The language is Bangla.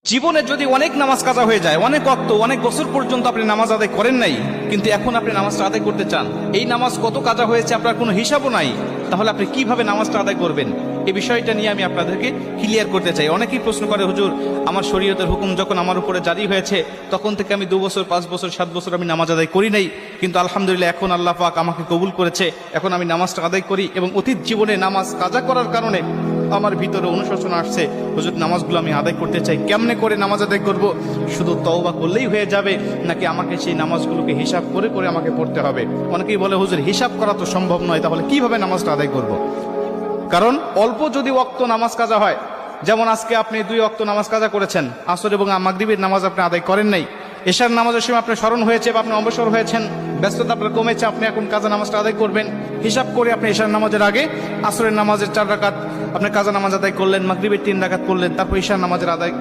জীবনে যদি অনেক নামাজ কাজা হয়ে যায়, অনেক ওয়াক্ত, অনেক বছর পর্যন্ত আপনি নামাজ আদায় করেন নাই, কিন্তু এখন আপনি নামাজটা আদায় করতে চান, এই নামাজ কত কাজা হয়েছে আপনার কোনো হিসাবও নাই, তাহলে আপনি কিভাবে নামাজটা আদায় করবেন? এই বিষয়টা নিয়ে আমি আপনাদেরকে ক্লিয়ার করতে চাই। অনেকেই প্রশ্ন করে, হুজুর আমার শরীয়তের হুকুম যখন আমার উপরে জারি হয়েছে তখন থেকে আমি 2 বছর 5 বছর 7 বছর আমি নামাজ আদায় করি নাই, কিন্তু আলহামদুলিল্লাহ এখন আল্লাহ পাক আমাকে কবুল করেছে, এখন আমি নামাজটা আদায় করি, এবং অতীত জীবনে নামাজ কাজা করার কারণে আমার ভিতরে অনুশোচনা আসছে, হুজুর নামাজগুলো আমি আদায় করতে চাই, কেমনে করে নামাজ আদায় করব? শুধু তওবা করলেই হয়ে যাবে নাকি আমাকে সেই নামাজগুলোকে হিসাব করে করে আমাকে পড়তে হবে? অনেকেই বলে, হুজুর হিসাব করা তো সম্ভব নয়, তাহলে কিভাবে নামাজটা আদায় করব? কারণ অল্প যদি ওয়াক্ত নামাজ কাজা হয়, যেমন আজকে আপনি 2 ওয়াক্ত নামাজ কাজা করেছেন, আসর এবং মাগরিবের নামাজ আপনি আদায় করেন নাই, এশার নামাজের সময় আপনার স্মরণ হয়েছে বা আপনি অবসর হয়েছেন, ব্যস্ততা আপনার কমেছে, আপনি এখন কাজা নামাজটা আদায় করবেন, হিসাব করে আপনি এশার নামাজের আগে আসরের নামাজের 4 রাকাত আপনি কাজা নামাজ আদায় করলেন, মাগরিবের 3 রাকাত করলেন, তারপর এশার নামাজের আদায়